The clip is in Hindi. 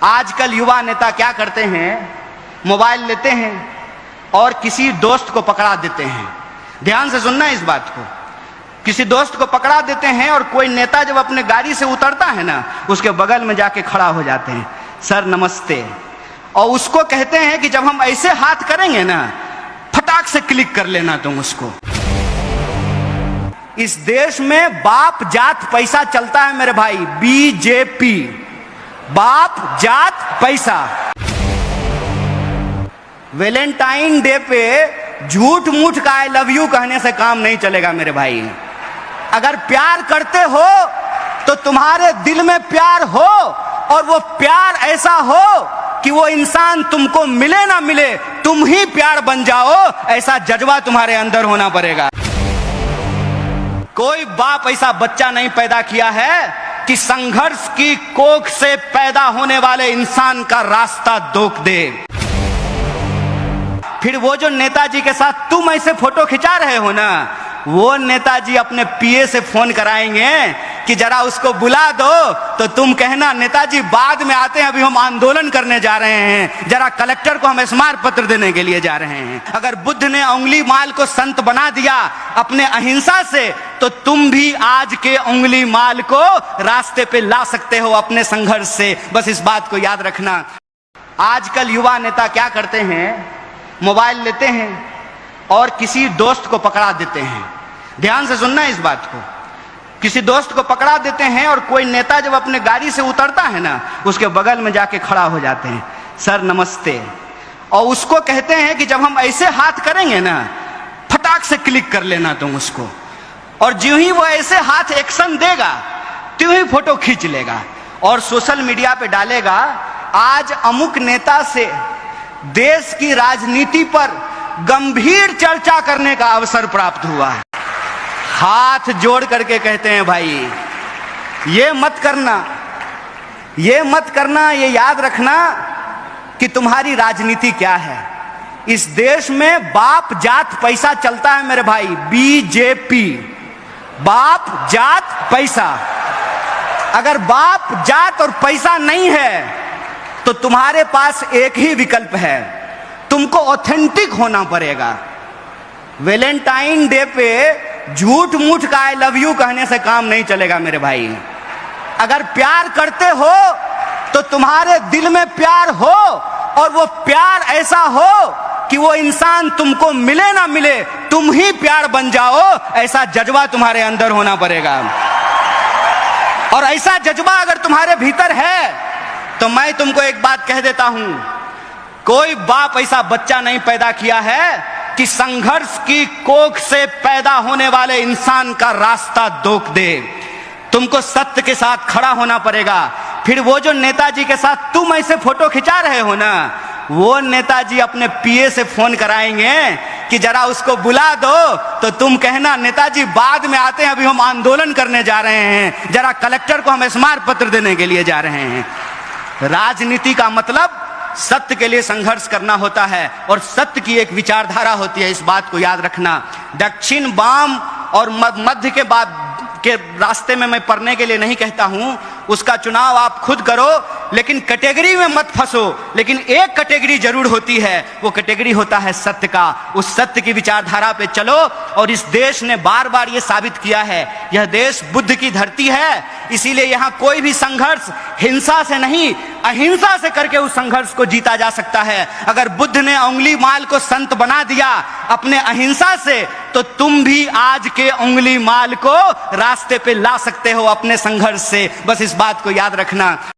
आजकल युवा नेता क्या करते हैं, मोबाइल लेते हैं और किसी दोस्त को पकड़ा देते हैं। ध्यान से सुनना इस बात को। किसी दोस्त को पकड़ा देते हैं और कोई नेता जब अपने गाड़ी से उतरता है ना, उसके बगल में जाके खड़ा हो जाते हैं, सर नमस्ते, और उसको कहते हैं कि जब हम ऐसे हाथ करेंगे ना, फटाक से क्लिक कर लेना तुम उसको। इस देश में बाप जात पैसा चलता है मेरे भाई, बीजेपी, बाप जात पैसा। वैलेंटाइन डे पे झूठ मूठ का आई लव यू कहने से काम नहीं चलेगा मेरे भाई। अगर प्यार करते हो तो तुम्हारे दिल में प्यार हो, और वो प्यार ऐसा हो कि वो इंसान तुमको मिले ना मिले, तुम ही प्यार बन जाओ, ऐसा जज्बा तुम्हारे अंदर होना पड़ेगा। कोई बाप ऐसा बच्चा नहीं पैदा किया है कि संघर्ष की कोख से पैदा होने वाले इंसान का रास्ता रोक दे। फिर वो जो नेताजी के साथ तुम ऐसे फोटो खिंचा रहे हो ना, वो नेताजी अपने पीए से फोन कराएंगे कि जरा उसको बुला दो, तो तुम कहना नेताजी बाद में आते हैं, अभी हम आंदोलन करने जा रहे हैं, जरा कलेक्टर को हम स्मारक पत्र देने के लिए जा रहे हैं। अगर बुद्ध ने उंगली माल को संत बना दिया अपने अहिंसा से, तो तुम भी आज के उंगली माल को रास्ते पे ला सकते हो अपने संघर्ष से। बस इस बात को याद रखना। आजकल युवा नेता क्या करते हैं, मोबाइल लेते हैं और किसी दोस्त को पकड़ा देते हैं। ध्यान से सुनना इस बात को। किसी दोस्त को पकड़ा देते हैं और कोई नेता जब अपने गाड़ी से उतरता है ना, उसके बगल में जाके खड़ा हो जाते हैं, सर नमस्ते, और उसको कहते हैं कि जब हम ऐसे हाथ करेंगे ना, फटाक से क्लिक कर लेना तुम उसको। और ज्यों ही वो ऐसे हाथ एक्शन देगा, त्यों ही फोटो खींच लेगा और सोशल मीडिया पे डालेगा, आज अमुक नेता से देश की राजनीति पर गंभीर चर्चा करने का अवसर प्राप्त हुआ है। हाथ जोड़ करके कहते हैं भाई, ये मत करना, ये मत करना, ये याद रखना कि तुम्हारी राजनीति क्या है। इस देश में बाप जात पैसा चलता है मेरे भाई, बीजेपी, बाप जात पैसा। अगर बाप जात और पैसा नहीं है तो तुम्हारे पास एक ही विकल्प है, तुमको ऑथेंटिक होना पड़ेगा। वैलेंटाइन डे पे झूठ मूठ का आई लव यू कहने से काम नहीं चलेगा मेरे भाई। अगर प्यार करते हो तो तुम्हारे दिल में प्यार हो, और वो प्यार ऐसा हो कि वो इंसान तुमको मिले ना मिले, तुम ही प्यार बन जाओ, ऐसा जज्बा तुम्हारे अंदर होना पड़ेगा। और ऐसा जज्बा अगर तुम्हारे भीतर है तो मैं तुमको एक बात कह देता हूं, कोई बाप ऐसा बच्चा नहीं पैदा किया है कि संघर्ष की कोख से पैदा होने वाले इंसान का रास्ता रोक दे। तुमको सत्य के साथ खड़ा होना पड़ेगा। फिर वो जो नेताजी के साथ तुम ऐसे फोटो खिंचा रहे हो ना, वो नेताजी अपने पीए से फोन कराएंगे कि जरा उसको बुला दो, तो तुम कहना नेताजी बाद में आते हैं, अभी हम आंदोलन करने जा रहे हैं, जरा कलेक्टर को हम स्मारक पत्र देने के लिए जा रहे हैं। राजनीति का मतलब सत्य के लिए संघर्ष करना होता है, और सत्य की एक विचारधारा होती है, इस बात को याद रखना। दक्षिण, वाम और मध्य के रास्ते में मैं पढ़ने के लिए नहीं कहता हूं, उसका चुनाव आप खुद करो, लेकिन कैटेगरी में मत फंसो। लेकिन एक कैटेगरी जरूर होती है, वो कैटेगरी होता है सत्य का। उस सत्य की विचारधारा पे चलो, और इस देश ने बार बार ये साबित किया है, यह देश बुद्ध की धरती है, इसीलिए यहाँ कोई भी संघर्ष हिंसा से नहीं, अहिंसा से करके उस संघर्ष को जीता जा सकता है। अगर बुद्ध ने उंगली माल को संत बना दिया अपने अहिंसा से, तो तुम भी आज के उंगली माल को रास्ते पे ला सकते हो अपने संघर्ष से। बस इस बात को याद रखना।